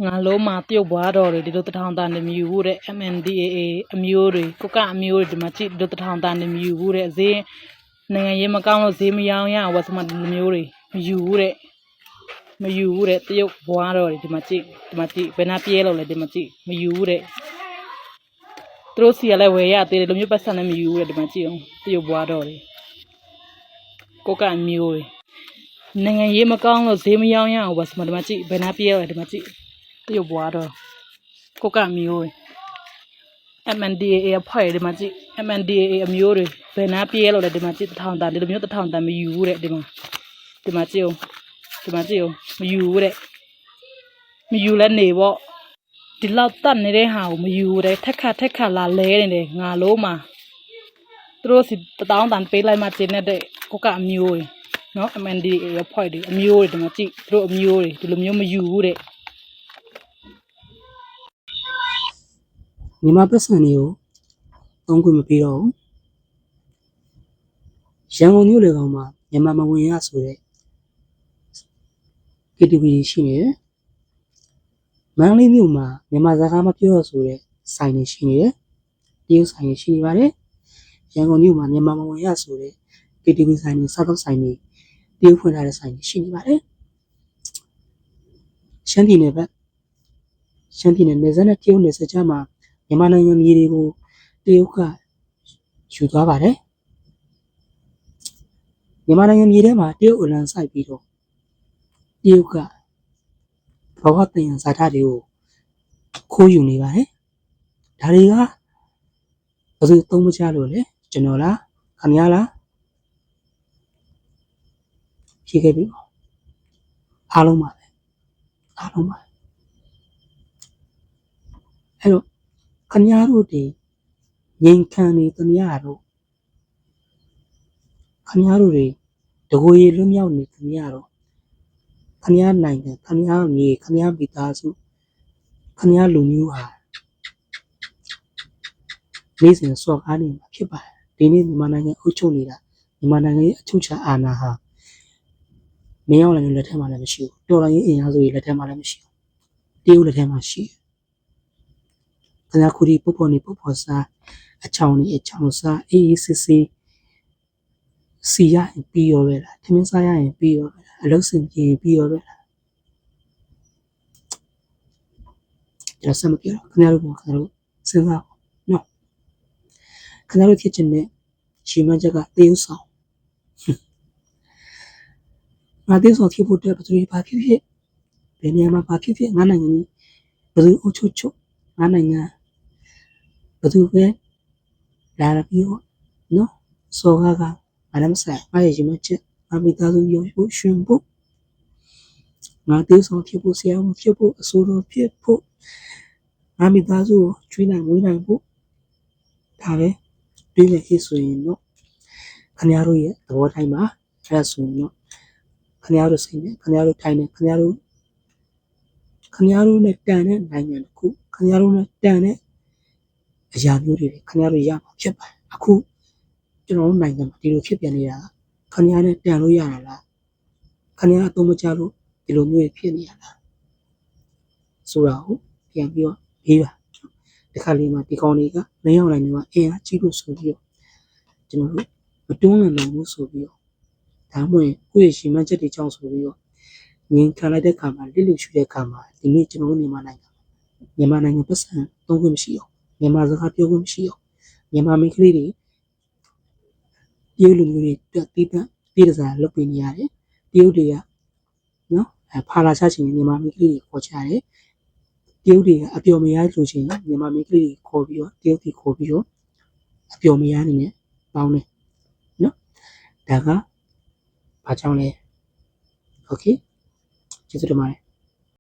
ငါလုံးမှာပြုတ်ပွားတော်တွေဒီလိုတထောင်တန်နေမြူဘူးတဲ့ MNDAA အမျိုးတွေကိုကအမျိုးတွေဒီမှာကြည့်ဒီလိုတထောင်တန်နေမြူဘူးတဲ့ဈေးနိုင်ငံရေးမကောင်းလို့ဈေးမရောင်းရဝတ်စမဒီလိုမျိုးတွေမယူဘူးတဲ့မယူဘူးတဲ့တရုတ်ဘွားတော်တွေဒီမှာကြည့်ဘယ်နှပြေးလို့လဲဒီမှာကြည့်မယူဘူးတဲ့သူတို့စီကလည်းဝယ်ရသေးတယ်လိုမျိုးပတ်စံလည်းမယူဘူးတဲ့ဒီမှာကြည့်အောင်တရုတ်ဘွားတော်တွေကိုကအမျိုးတွေနိုင်ငံရေးမကောင်းလို့ဈေးမရောင်းရအောင်ဝတ်စမဒီမှာကြည့်ဘယ်နှပြေးလို့လဲဒီမှာကြည့်တရုတ်ဘွားတော်ကိုကမျိုး MNDAA အဖွဲ့ဒီမှာကြည့် MNDAA အမျိုးတွေဘယ်နှပြေးလို့လဲဒီမှာကြည့်တထောင်တန်ဒီလိုမျိုးတထောင်တန်မယူဘူးတဲ့ဒီမှာကြည့်အောင်မယူဘူးတဲ့မယူလဲနေပေါ့ဒီလောက်တတ်နေတဲ့ဟာကိုမယူတဲ့ထက်ခါလာလဲနေတယ်ငါလုံးမှာသူတို့စီ1000တန်ပေးလိုက်မှကျင်းတဲ့ကိုကအမျိုးတွေနော် MNDAA အဖွဲ့တွေအမျိုးတွေဒီမှာကြည့်သူတို့အမျိုးတွေဒီလိုမျိုးမယူဘူးတဲ့မြန်မာပတ်စံတွေကိုသုံးခွင့်မပေးတော့ဘူးရန်ကုန်မြို့လေကောင်မှာမြန်မာမဝင်ရဆိုတဲ့ KTV ရှိနေတယ်မန္တလေးမြို့မှာမြန်မာစကားမပြောရဆိုတဲ့ဆိုင်တွေရှိနေတယ်တရုတ်ဆိုင်တွေရှိနေပါတယ်ရန်ကုန်မြို့မှာမြန်မာမဝင်ရဆိုတဲ့ KTV ဆိုင်တွေစားတော့ဆိုင်တွေတရုတ်ဖွင့်ထားတဲ့ဆိုင်တွေရှိနေပါတယ်ရှမ်းပြည်နယ်နယ်စပ်နဲ့တရုတ်နယ်စပ်ကြားမှာမြန်မာနိုင်ငံမြေတွေကိုတရုတ်ကယူသွားပါတယ်မြန်မာနိုင်ငံမြေထဲမှာတရုတ်အလံစိုက်ပြီးတော့တရုတ်ကဘဝတည်ရန်ဇာတ်တွေကိုခိုးယူနေပါတယ်ဒါတွေကဘယ်သူသုံးမချလို့လဲကျွန်တော်လားခင်ဗျားလားဖြေခဲ့ပြီအားလုံးပါပဲအဲ့တော့ခင်ဗျားတို့ဒီငိန်ခံနေသမျှတော့ခင်ဗျားတို့တွေတကိုယ်ရည်လွတ်မြောက်နေသမျှတော့ခင်ဗျားနိုင်ငံခင်ဗျားမြေခင်ဗျားမိသားစုခင်ဗျားလူမျိုးဟာနေ့စဉ်စော်ကားနေမှာဖြစ်ပါတယ်ဒီနေ့မြန်မာနိုင်ငံအုပ်ချုပ်နေတာမြန်မာနိုင်ငံရဲ့အချုပ်အခြာအာဏာဟာမင်းအောင်လှိုင်လက်ထက်မှာလည်းမရှိဘူးတော်လိုင်းရေးအင်အားစုတွေလက်ထက်မှာလည်းမရှိဘူးတရုတ်လက်ထက်မှာရှိတယ်ခင်ဗျားခုဒီပုတ်ဖော်စားအချောင်းစားအေးစစ်စီရရင်ပြီးရောပဲလားထမင်းစားရရင်ပြီးရောပဲလားအလုပ်ဆင်ပြေပြီးရောပဲလားကျွန်တော်ဆက်မပြောတော့ခင်ဗျားတို့စဉ်းစားနော်ခင်ဗျားတို့ဖြစ်ချင်တဲ့ရှင်မချက်ကတေးဥဆောင်ငါတေးဆောင်ဖြစ်ဖို့အတွက်ဘယ်သူတွေဘာဖြစ်ဘယ်နေရာမှာဘာဖြစ်ငါနိုင်ငံကြီးဘယ်သူအုပ်ချုပ်ငါနိုင်ငံဘယ်သူပဲလာပြီးတော့နော်စော်ကားကငါလည်းမဆိုင်ငါရဲ့ရှင်မချက်ငါမိသားစုရောဖို့ရှင်ဖို့ငါတေးဆောင်ဖြစ်ဖို့ဆရာမဖြစ်ဖို့အစိုးရဖြစ်ဖို့ငါမိသားစုကိုကျွေးနိုင်မွေးနိုင်ဖို့ဒါပဲတွေးနေဆိုရင်တော့ခင်ဗျားတို့ရဲ့သဘောတိုင်းမှာအဲ့ဒါဆိုရင်တော့ခင်ဗျားတို့စိတ်နဲ့ခင်ဗျားတို့ထိုင်နေခင်ဗျားတို့နဲ့တန်တဲ့နိုင်ငံတစ်ခုခင်ဗျားတို့နဲ့တန်တဲ့အရာမျိုးတွေခင်ဗျားတို့ရမှာဖြစ်ပါတယ်အခုကျွန်တော်တို့နိုင်ငံမှာဒီလိုဖြစ်ပြန်နေတာခင်ဗျားနဲ့တန်လို့ရတာလားခင်ဗျားအသုံးမချလို့ဒီလိုမျိုးဖြစ်နေရတာဆိုတာကိုပြန်ပြီးတော့မေးပါဒီခါလေးမှာဒီကောင်တွေကမင်းအောင်လိုက်နေမှာအင်အားကြီးလို့ဆိုပြီးတော့ကျွန်တော်တို့မတွန်းလှန်နိုင်ဘူးဆိုပြီးတော့ဒါမှမဟုတ်ကိုယ့်ရဲ့ရှင်မချက်တွေကြောင့်ဆိုပြီးတော့ငင်ခံလိုက်တဲ့ခါမှာလိရှူတဲ့ခါမှာဒီနေ့ကျွန်တော်တို့မြန်မာနိုင်ငံပတ်စံသုံးခွင့်မရှိအောင်မြန်မာစကားပြောခွင့်မရှိအောင်မြန်မာမိန်းကလေးတွေတရုတ်လူမျိုးတွေပြည်တစားလုပ်ပေးနေရတယ်တရုတ်တွေကနော်ဖာလာချချင်မြန်မာမိန်းကလေးတွေခေါ်ချတယ်တရုတ်တွေကအပျော်မရလို့ချင်းမြန်မာမိန်းကလေးတွေခေါ်ပြီးတော့တရုတ်တွေခေါ်ပြီးတော့အပျော်မရနေနဲ့ပေါင်းတယ်နော်ဒါကဘာကြောင့်လဲโอเคကျေးဇူးတင်ပါတယ်